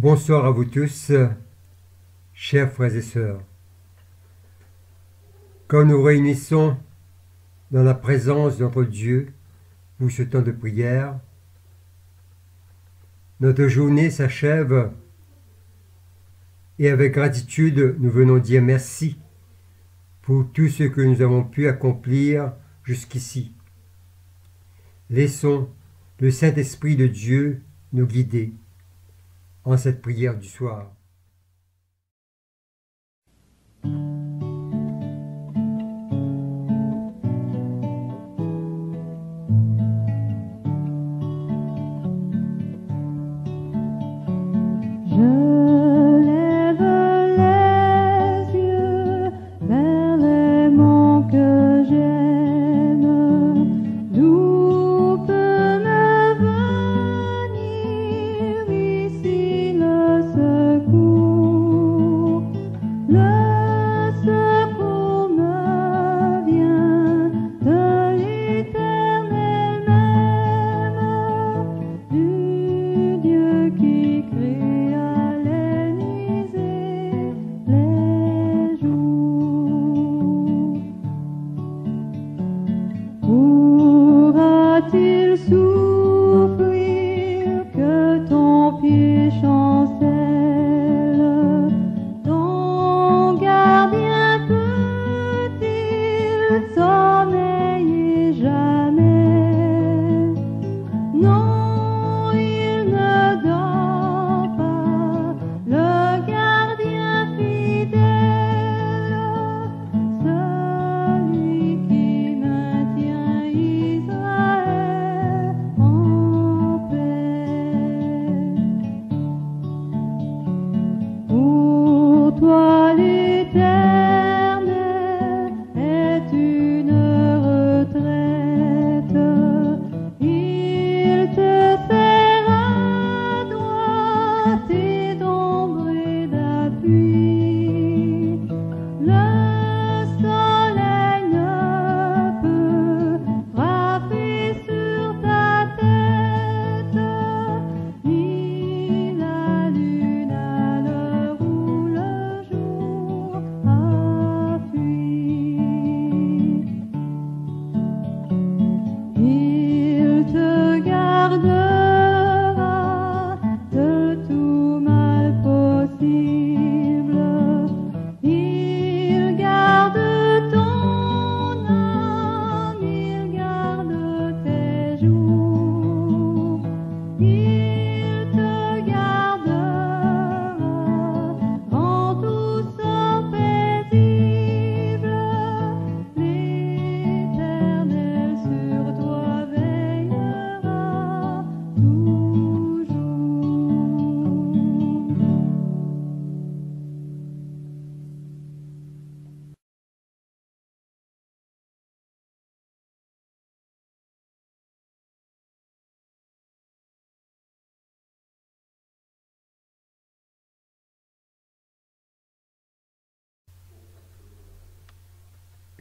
Bonsoir à vous tous, chers frères et sœurs. Quand nous réunissons dans la présence de notre Dieu pour ce temps de prière, notre journée s'achève et avec gratitude nous venons dire merci pour tout ce que nous avons pu accomplir jusqu'ici. Laissons le Saint-Esprit de Dieu nous guider en cette prière du soir.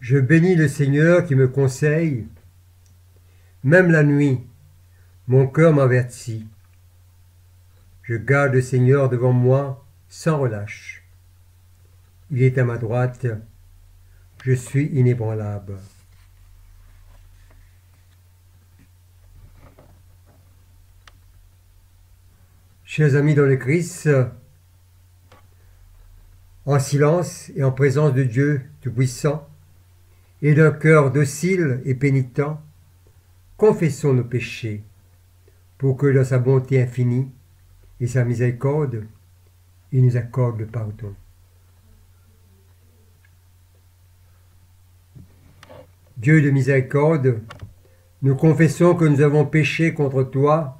Je bénis le Seigneur qui me conseille, même la nuit, mon cœur m'avertit. Je garde le Seigneur devant moi sans relâche. Il est à ma droite, je suis inébranlable. Chers amis dans le Christ, en silence et en présence de Dieu Tout-Puissant, et d'un cœur docile et pénitent, confessons nos péchés, pour que dans sa bonté infinie et sa miséricorde, il nous accorde le pardon. Dieu de miséricorde, nous confessons que nous avons péché contre toi,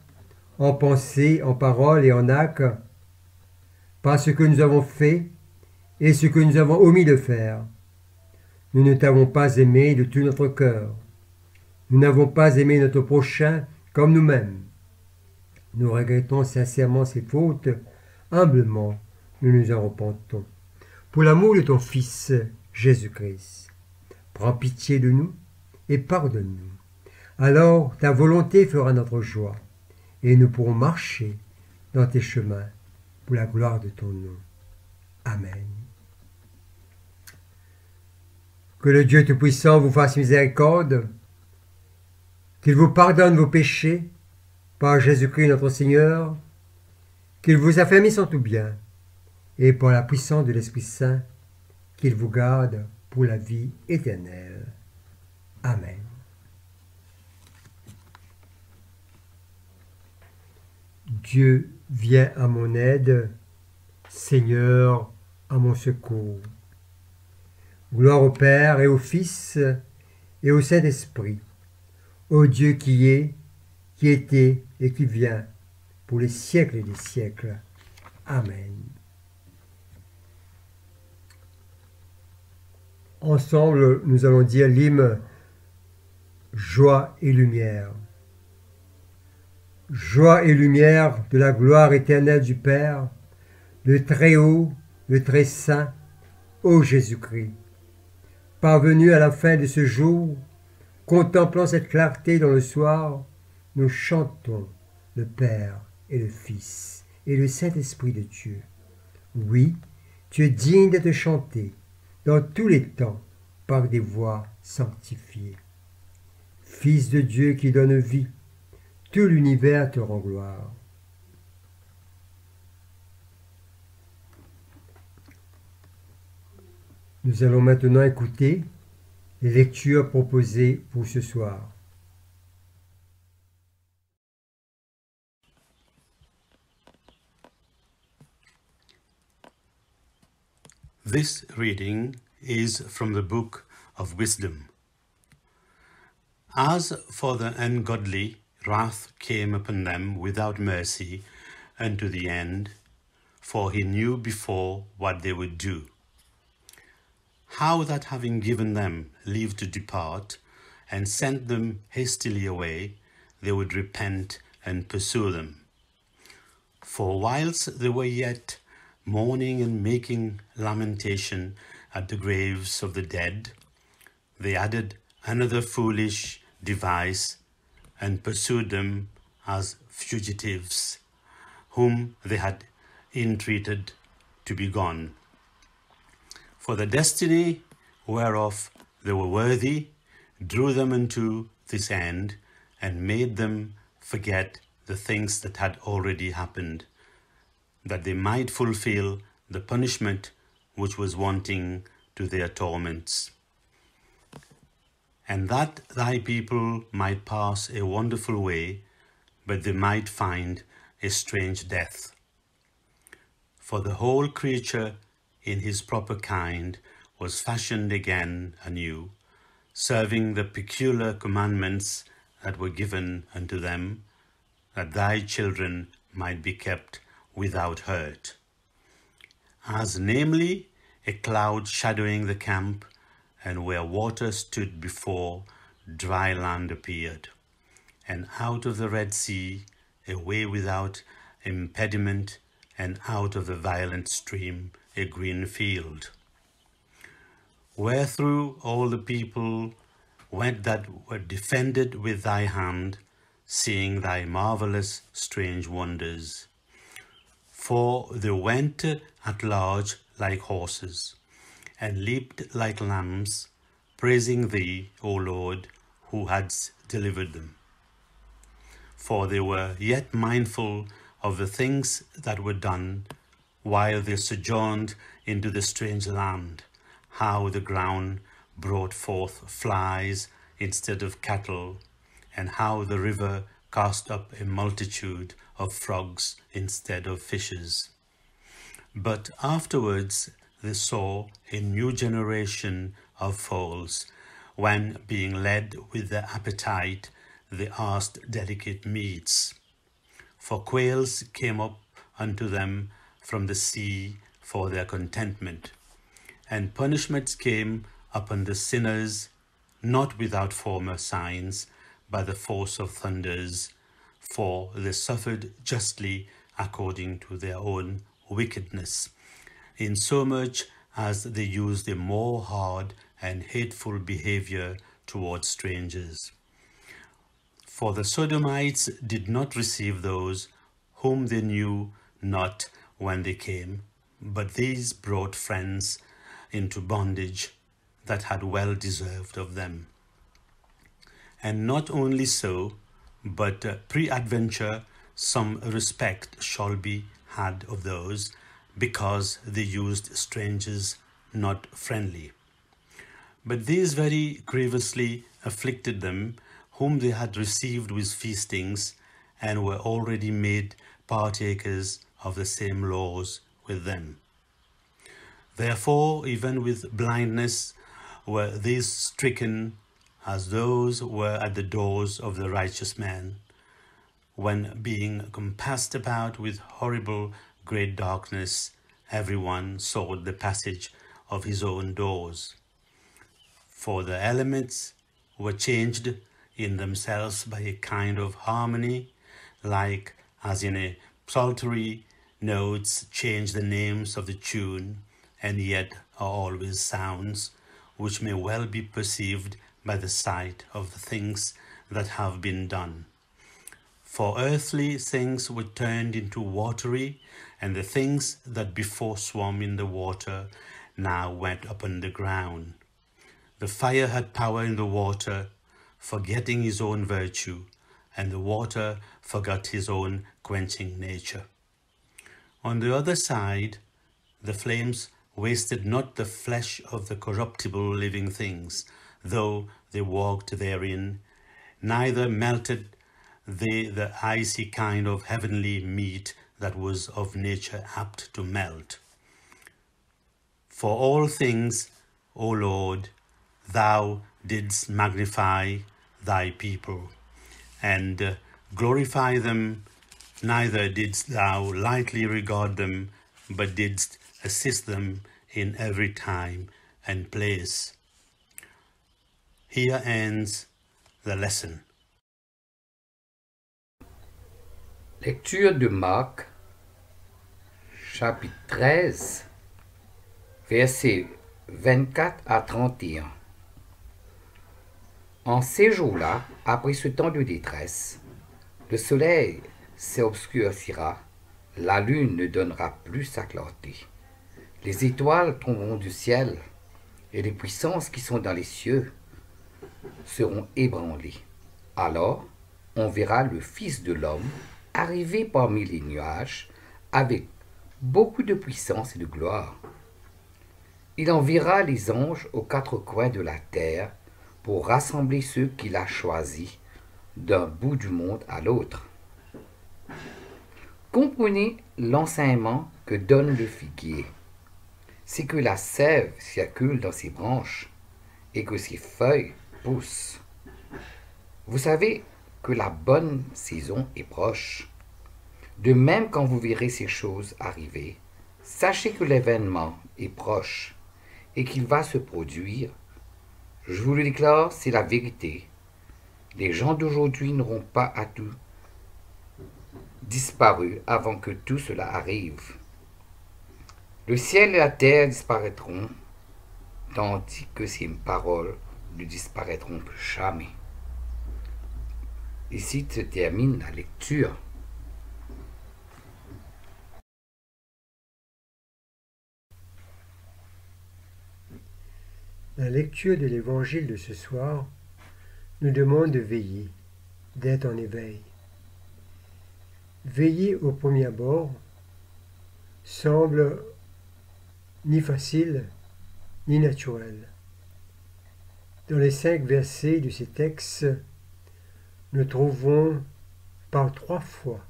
en pensée, en parole et en acte, par ce que nous avons fait et ce que nous avons omis de faire. Nous ne t'avons pas aimé de tout notre cœur. Nous n'avons pas aimé notre prochain comme nous-mêmes. Nous regrettons sincèrement ces fautes. Humblement, nous nous en repentons. Pour l'amour de ton Fils, Jésus-Christ, prends pitié de nous et pardonne-nous. Alors ta volonté fera notre joie, et nous pourrons marcher dans tes chemins. pour la gloire de ton nom. Amen. Que le Dieu Tout-Puissant vous fasse miséricorde, qu'il vous pardonne vos péchés par Jésus-Christ notre Seigneur, qu'il vous affermisse en tout bien, et par la puissance de l'Esprit Saint, qu'il vous garde pour la vie éternelle. Amen. Dieu, viens à mon aide, Seigneur, à mon secours. Gloire au Père et au Fils et au Saint-Esprit, au Dieu qui est, qui était et qui vient, pour les siècles et des siècles. Amen. Ensemble, nous allons dire l'hymne Joie et lumière. Joie et lumière de la gloire éternelle du Père, le Très-Haut, le Très-Saint, ô Jésus-Christ. Parvenu à la fin de ce jour, contemplant cette clarté dans le soir, nous chantons le Père et le Fils et le Saint-Esprit de Dieu. Oui, tu es digne d'être chanté dans tous les temps par des voix sanctifiées. Fils de Dieu qui donne vie, tout l'univers te rend gloire. Nous allons maintenant écouter les lectures proposées pour ce soir. This reading is from the book of Wisdom. As for the ungodly, wrath came upon them without mercy unto the end, for he knew before what they would do. How that having given them leave to depart, and sent them hastily away, they would repent and pursue them. For whilst they were yet mourning and making lamentation at the graves of the dead, they added another foolish device, and pursued them as fugitives, whom they had entreated to be gone. For the destiny whereof they were worthy drew them unto this end, and made them forget the things that had already happened, that they might fulfill the punishment which was wanting to their torments. And that thy people might pass a wonderful way, but they might find a strange death. For the whole creature in his proper kind was fashioned again anew, serving the peculiar commandments that were given unto them, that thy children might be kept without hurt. As namely a cloud shadowing the camp, and where water stood before, dry land appeared, and out of the Red Sea a way without impediment, and out of the violent stream a green field, wherethrough all the people went that were defended with thy hand, seeing thy marvellous strange wonders. For they went at large like horses, and leaped like lambs, praising thee, O Lord, who hadst delivered them. For they were yet mindful of the things that were done, while they sojourned into the strange land, how the ground brought forth flies instead of cattle, and how the river cast up a multitude of frogs instead of fishes. But afterwards they saw a new generation of foals, when, being led with their appetite, they asked delicate meats. For quails came up unto them from the sea for their contentment, and punishments came upon the sinners, not without former signs, by the force of thunders, for they suffered justly according to their own wickedness, insomuch as they used a more hard and hateful behavior towards strangers. For the Sodomites did not receive those whom they knew not, when they came, but these brought friends into bondage that had well deserved of them. And not only so, but pre-adventure some respect shall be had of those, because they used strangers not friendly. But these very grievously afflicted them, whom they had received with feastings, and were already made partakers of the same laws with them. Therefore, even with blindness were these stricken, as those were at the doors of the righteous man, when being compassed about with horrible great darkness, everyone sought the passage of his own doors. For the elements were changed in themselves by a kind of harmony, like as in a psaltery notes change the names of the tune, and yet are always sounds, which may well be perceived by the sight of the things that have been done. For earthly things were turned into watery, and the things that before swam in the water now went upon the ground. The fire had power in the water, forgetting his own virtue, and the water forgot his own quenching nature. On the other side, the flames wasted not the flesh of the corruptible living things, though they walked therein, neither melted they the icy kind of heavenly meat that was of nature apt to melt. For all things, O Lord, thou didst magnify thy people, and glorify them, neither didst thou lightly regard them, but didst assist them in every time and place. Here ends the lesson. Lecture de Marc, chapitre 13, versets 24 à 31. En ces jours-là, après ce temps de détresse, le soleil s'obscurcira, la lune ne donnera plus sa clarté. Les étoiles tomberont du ciel, et les puissances qui sont dans les cieux seront ébranlées. Alors, on verra le Fils de l'homme arriver parmi les nuages avec beaucoup de puissance et de gloire. Il enverra les anges aux quatre coins de la terre pour rassembler ceux qu'il a choisis d'un bout du monde à l'autre. Comprenez l'enseignement que donne le figuier. C'est que la sève circule dans ses branches et que ses feuilles poussent. Vous savez que la bonne saison est proche. De même, quand vous verrez ces choses arriver, sachez que l'événement est proche et qu'il va se produire. Je vous le déclare, c'est la vérité. Les gens d'aujourd'hui n'auront pas à tout disparu avant que tout cela arrive. Le ciel et la terre disparaîtront, tandis que ces paroles ne disparaîtront jamais. Ici se termine la lecture. La lecture de l'évangile de ce soir nous demande de veiller, d'être en éveil. Veiller au premier abord semble ni facile ni naturel. Dans les 5 versets de ces textes, nous trouvons par 3 fois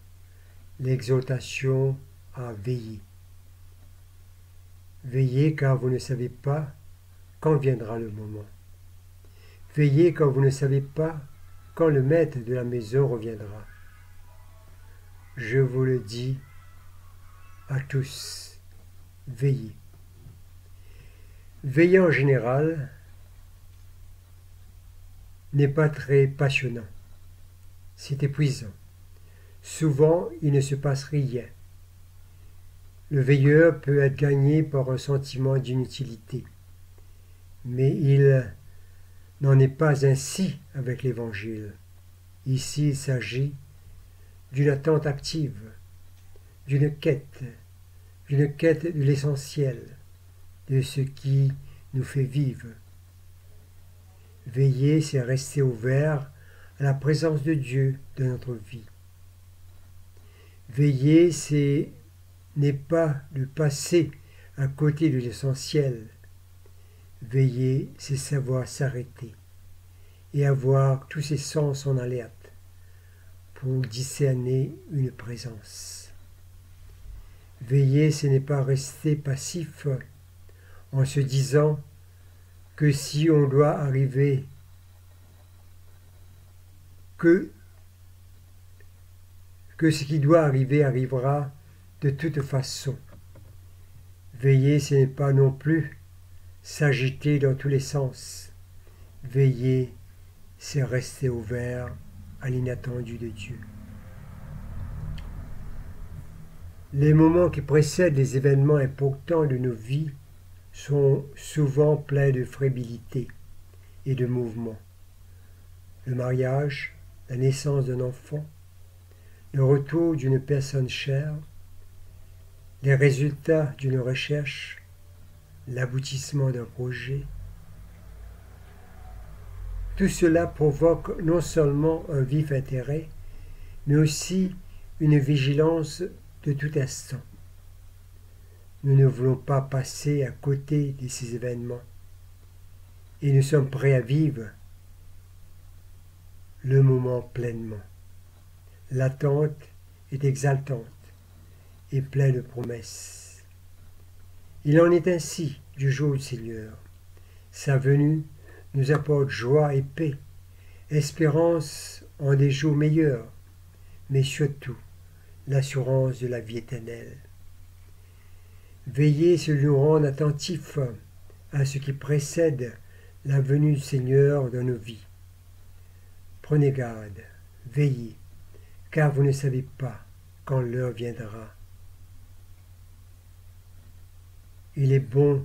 l'exhortation à veiller. Veillez car vous ne savez pas quand viendra le moment. Veillez car vous ne savez pas quand le maître de la maison reviendra. Je vous le dis à tous, veillez. Veiller en général n'est pas très passionnant. C'est épuisant. Souvent, il ne se passe rien. Le veilleur peut être gagné par un sentiment d'inutilité. Mais il n'en est pas ainsi avec l'Évangile. Ici, il s'agit d'une attente active, d'une quête, d'une quête de l'essentiel, de ce qui nous fait vivre. Veiller, c'est rester ouvert à la présence de Dieu dans notre vie. Veiller, n'est pas de passer à côté de l'essentiel. Veiller, c'est savoir s'arrêter et avoir tous ses sens en alerte pour discerner une présence. Veiller, ce n'est pas rester passif en se disant que si on doit arriver, que ce qui doit arriver arrivera de toute façon. Veiller, ce n'est pas non plus s'agiter dans tous les sens. Veiller, c'est rester ouvert à l'inattendu de Dieu. Les moments qui précèdent les événements importants de nos vies sont souvent pleins de fébrilité et de mouvement. Le mariage, la naissance d'un enfant, le retour d'une personne chère, les résultats d'une recherche, l'aboutissement d'un projet. Tout cela provoque non seulement un vif intérêt, mais aussi une vigilance de tout instant. Nous ne voulons pas passer à côté de ces événements et nous sommes prêts à vivre le moment pleinement. L'attente est exaltante et pleine de promesses. Il en est ainsi du jour du Seigneur. Sa venue nous apporte joie et paix, espérance en des jours meilleurs, mais surtout l'assurance de la vie éternelle. Veillez sur nous rendre attentifs à ce qui précède la venue du Seigneur dans nos vies. Prenez garde, veillez, car vous ne savez pas quand l'heure viendra. Il est bon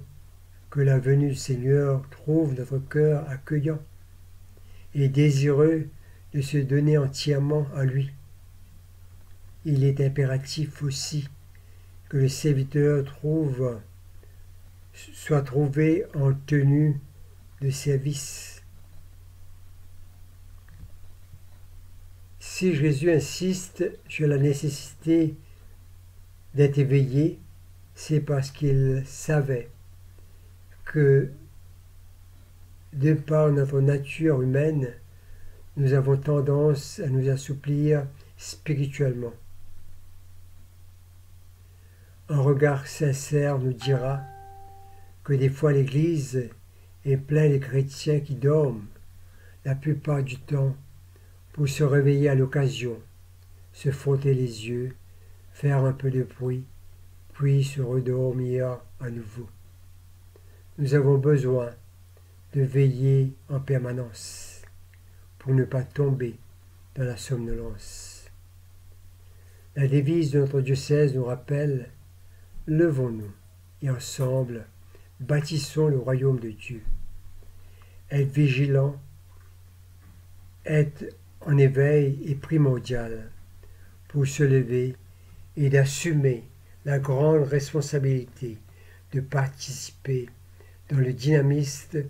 que la venue du Seigneur trouve notre cœur accueillant et désireux de se donner entièrement à lui. Il est impératif aussi que le serviteur soit trouvé en tenue de service. Si Jésus insiste sur la nécessité d'être éveillé, c'est parce qu'il savait que, de par notre nature humaine, nous avons tendance à nous assouplir spirituellement. Un regard sincère nous dira que des fois l'Église est pleine de chrétiens qui dorment la plupart du temps pour se réveiller à l'occasion, se frotter les yeux, faire un peu de bruit, puis se redormir à nouveau. Nous avons besoin de veiller en permanence pour ne pas tomber dans la somnolence. La devise de notre diocèse nous rappelle « Levons-nous et ensemble bâtissons le royaume de Dieu. Être vigilant, être en éveil est primordial pour se lever et d'assumer la grande responsabilité de participer dans le dynamisme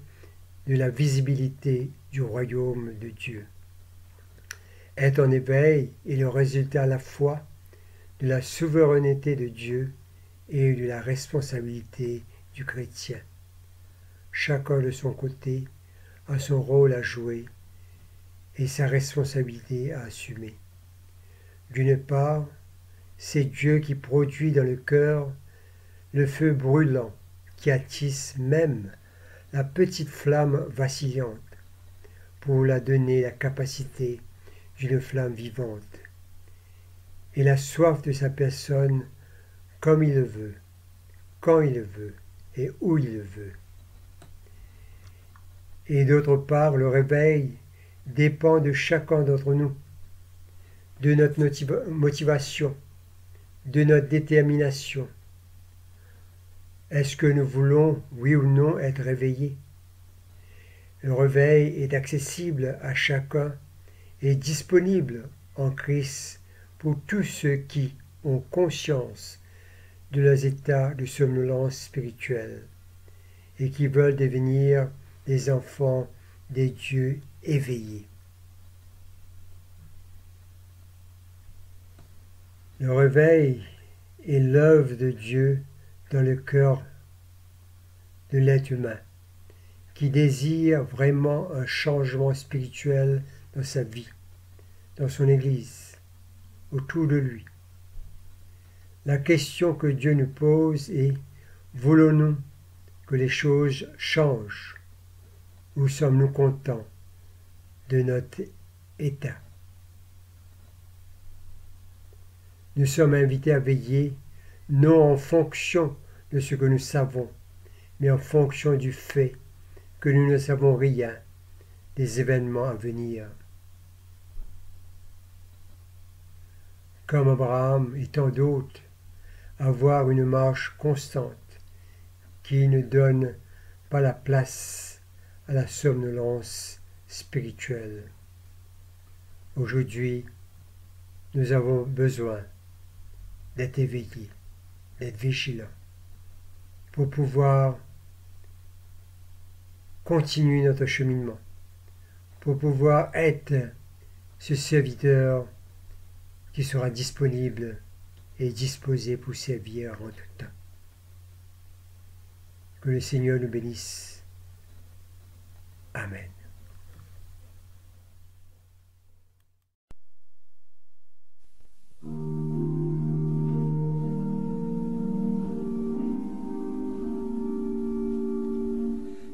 de la visibilité du royaume de Dieu. Être en éveil est le résultat à la fois de la souveraineté de Dieu et de la responsabilité du chrétien. Chacun de son côté a son rôle à jouer et sa responsabilité à assumer. D'une part, c'est Dieu qui produit dans le cœur le feu brûlant qui attise même la petite flamme vacillante pour la donner la capacité d'une flamme vivante et la soif de sa personne comme il le veut, quand il le veut et où il le veut. Et d'autre part, le réveil dépend de chacun d'entre nous, de notre motivation, de notre détermination. Est-ce que nous voulons, oui ou non, être réveillés? Le réveil est accessible à chacun et disponible en Christ pour tous ceux qui ont conscience de leurs états de somnolence spirituelle et qui veulent devenir des enfants des dieux éveillés. Le réveil est l'œuvre de Dieu dans le cœur de l'être humain, qui désire vraiment un changement spirituel dans sa vie, dans son Église, autour de lui. La question que Dieu nous pose est: voulons-nous que les choses changent ou sommes-nous contents de notre état? Nous sommes invités à veiller non en fonction de ce que nous savons, mais en fonction du fait que nous ne savons rien des événements à venir. Comme Abraham et tant d'autres, avoir une marche constante qui ne donne pas la place à la somnolence spirituelle. Aujourd'hui, nous avons besoin d'être éveillés, d'être vigilants, pour pouvoir continuer notre cheminement, pour pouvoir être ce serviteur qui sera disponible et disposé pour servir en tout temps. Que le Seigneur nous bénisse. Amen.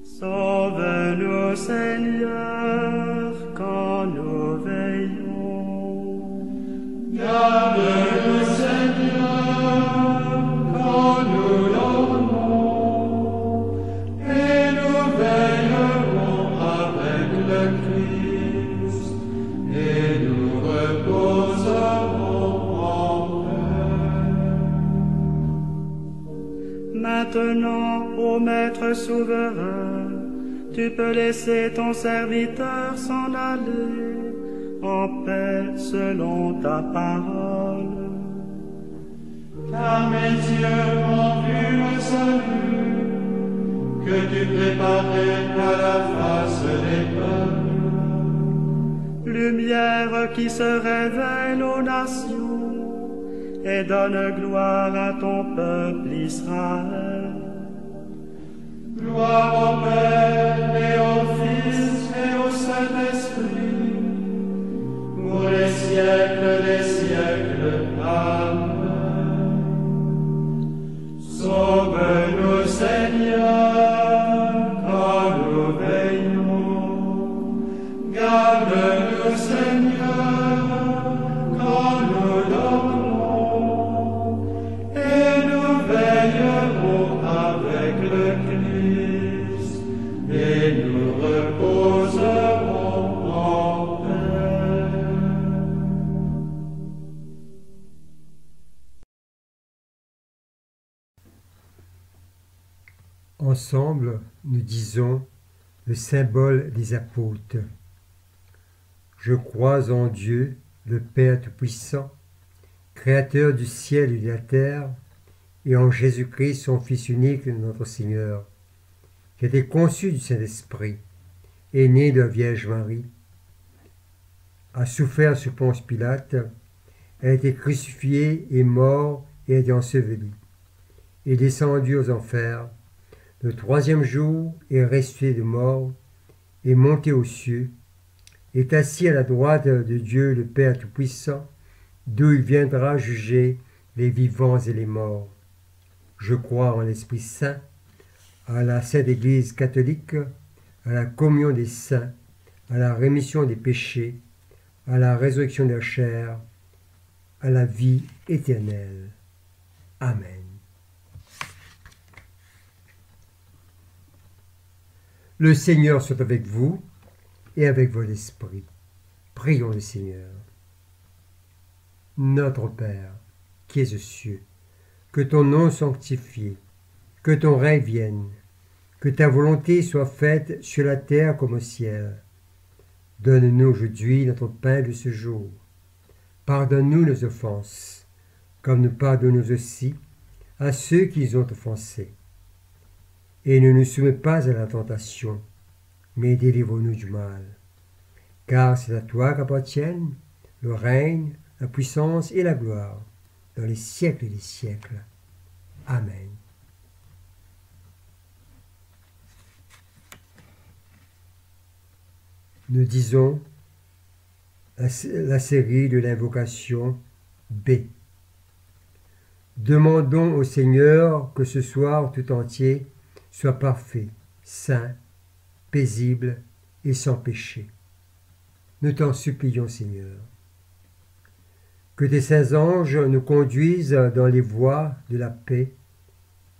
Sauve-nous, Seigneur, quand nous veillons. Garde-nous, Seigneur, quand nous dormons. Et nous veillerons avec le Christ, et nous reposerons en paix. Maintenant, ô Maître souverain, tu peux laisser ton serviteur s'en aller en paix selon ta parole. Car mes yeux ont vu le salut que tu préparais à la face des peuples. Lumière qui se révèle aux nations et donne gloire à ton peuple Israël. Gloire au Père et au Fils et au Saint-Esprit, pour les siècles des siècles. Amen. Sauve-nous, Seigneur, quand nous veillons. Garde-nous, Seigneur, quand nous dormons. Et nous veillerons avec le Christ, et nous reposerons en paix. Ensemble, nous disons le symbole des apôtres. Je crois en Dieu, le Père Tout-Puissant, Créateur du ciel et de la terre, et en Jésus-Christ, son Fils unique, notre Seigneur, qui a été conçu du Saint-Esprit, est né de la Vierge Marie, a souffert sous Ponce Pilate, a été crucifié, est mort et a été enseveli, est descendu aux enfers, le troisième jour est ressuscité de mort, est monté aux cieux, est assis à la droite de Dieu le Père Tout-Puissant, d'où il viendra juger les vivants et les morts. Je crois en l'Esprit Saint, à la Sainte Église catholique, à la communion des saints, à la rémission des péchés, à la résurrection de la chair, à la vie éternelle. Amen. Le Seigneur soit avec vous et avec votre esprit. Prions le Seigneur. Notre Père, qui es aux cieux, que ton nom soit sanctifié, que ton règne vienne, que ta volonté soit faite sur la terre comme au ciel. Donne-nous aujourd'hui notre pain de ce jour. Pardonne-nous nos offenses, comme nous pardonnons aussi à ceux qui ont offensés. Et ne nous soumets pas à la tentation, mais délivre-nous du mal. Car c'est à toi qu'appartiennent le règne, la puissance et la gloire, dans les siècles des siècles. Amen. Nous disons la série de l'invocation B. Demandons au Seigneur que ce soir tout entier soit parfait, saint, paisible et sans péché. Nous t'en supplions, Seigneur. Que tes saints anges nous conduisent dans les voies de la paix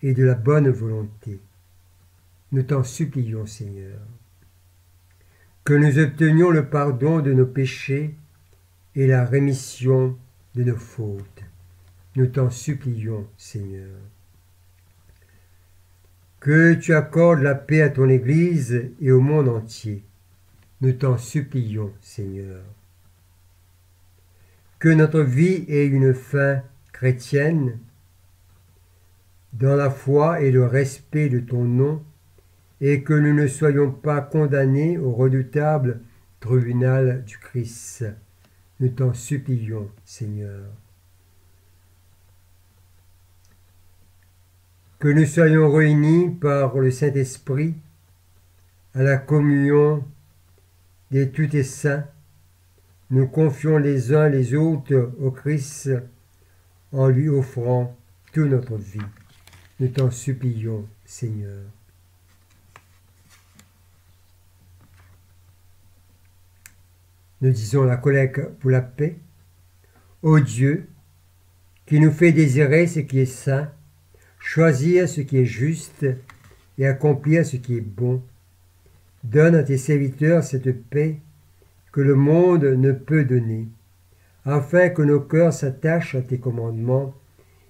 et de la bonne volonté. Nous t'en supplions, Seigneur. Que nous obtenions le pardon de nos péchés et la rémission de nos fautes. Nous t'en supplions, Seigneur. Que tu accordes la paix à ton Église et au monde entier. Nous t'en supplions, Seigneur. Que notre vie ait une fin chrétienne dans la foi et le respect de ton nom, et que nous ne soyons pas condamnés au redoutable tribunal du Christ. Nous t'en supplions, Seigneur. Que nous soyons réunis par le Saint-Esprit à la communion des tous tes saints. Nous confions les uns les autres au Christ en lui offrant toute notre vie. Nous t'en supplions, Seigneur. Nous disons la collecte pour la paix. Ô Dieu, qui nous fait désirer ce qui est saint, choisir ce qui est juste et accomplir ce qui est bon, donne à tes serviteurs cette paix que le monde ne peut donner, afin que nos cœurs s'attachent à tes commandements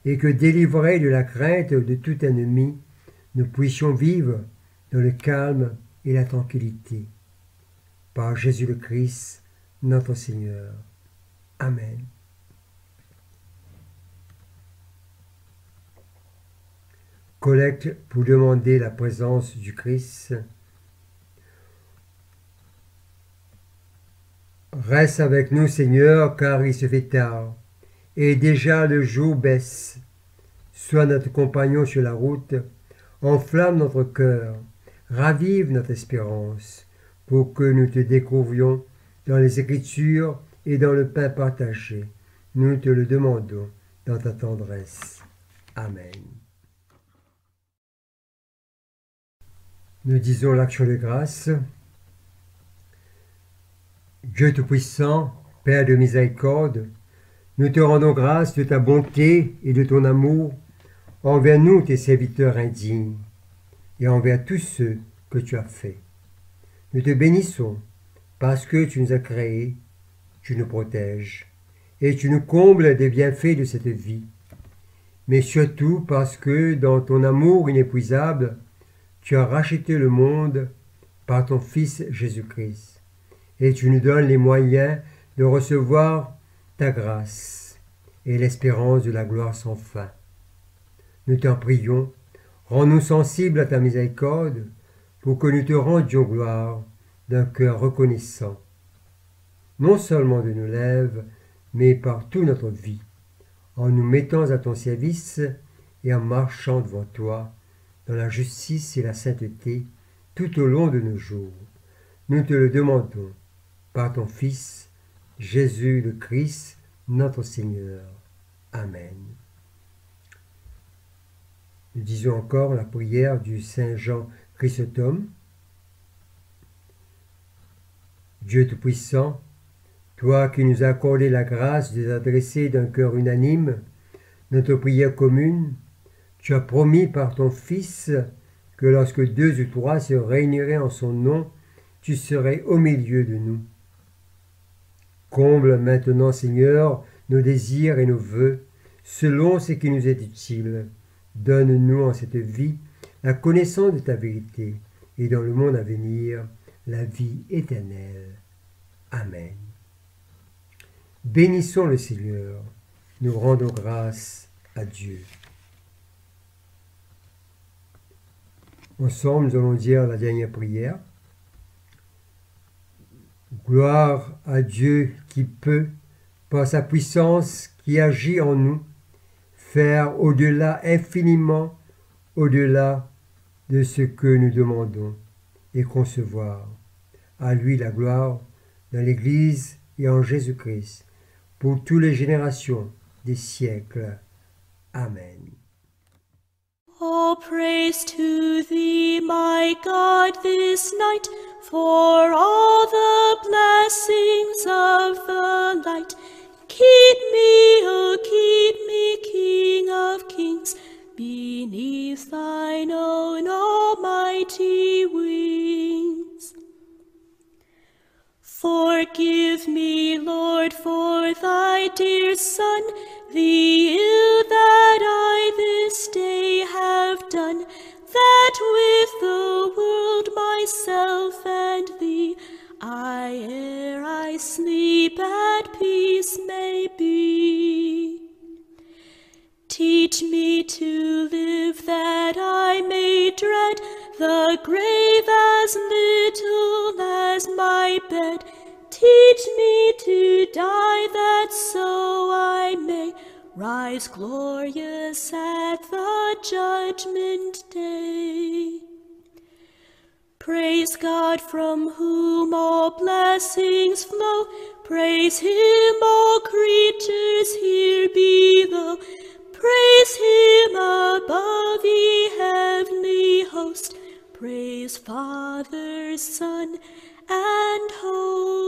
et que, délivrés de la crainte de tout ennemi, nous puissions vivre dans le calme et la tranquillité. Par Jésus le Christ, notre Seigneur. Amen. Collecte pour demander la présence du Christ. Reste avec nous, Seigneur, car il se fait tard, et déjà le jour baisse. Sois notre compagnon sur la route, enflamme notre cœur, ravive notre espérance, pour que nous te découvrions dans les Écritures et dans le pain partagé. Nous te le demandons dans ta tendresse. Amen. Nous disons l'action de grâce. Dieu Tout-Puissant, Père de miséricorde, nous te rendons grâce de ta bonté et de ton amour envers nous, tes serviteurs indignes, et envers tous ceux que tu as faits. Nous te bénissons parce que tu nous as créés, tu nous protèges, et tu nous combles des bienfaits de cette vie, mais surtout parce que, dans ton amour inépuisable, tu as racheté le monde par ton Fils Jésus-Christ, et tu nous donnes les moyens de recevoir ta grâce et l'espérance de la gloire sans fin. Nous t'en prions, rends-nous sensibles à ta miséricorde, pour que nous te rendions gloire d'un cœur reconnaissant, non seulement de nos lèvres, mais par toute notre vie, en nous mettant à ton service et en marchant devant toi dans la justice et la sainteté tout au long de nos jours. Nous te le demandons par ton Fils, Jésus le Christ, notre Seigneur. Amen. Nous disons encore la prière du Saint Jean Chrysostome. Dieu Tout-Puissant, toi qui nous as accordé la grâce de t'adresser d'un cœur unanime notre prière commune, tu as promis par ton Fils que lorsque 2 ou 3 se réuniraient en son nom, tu serais au milieu de nous. Comble maintenant, Seigneur, nos désirs et nos vœux, selon ce qui nous est utile. Donne-nous en cette vie la connaissance de ta vérité, et dans le monde à venir, la vie éternelle. Amen. Bénissons le Seigneur, nous rendons grâce à Dieu. Ensemble, nous allons dire la dernière prière. Gloire à Dieu qui peut, par sa puissance qui agit en nous, faire au-delà, infiniment au-delà de ce que nous demandons et concevoir. À lui la gloire dans l'Église et en Jésus-Christ, pour toutes les générations des siècles. Amen. All praise to thee, my God, this night, for all the blessings of the light. Keep me, King of kings, beneath thine own almighty wings. Forgive me, Lord, for thy dear Son, the ill that I this day have done, that with the world, myself, and thee, I ere I sleep at peace may be. Teach me to live that I may dread the grave as little as my bed. Teach me to die that so I may rise glorious at the judgment day. Praise God from whom all blessings flow. Praise him, all creatures here below. Praise him above, ye heavenly host. Praise Father, Son, and Holy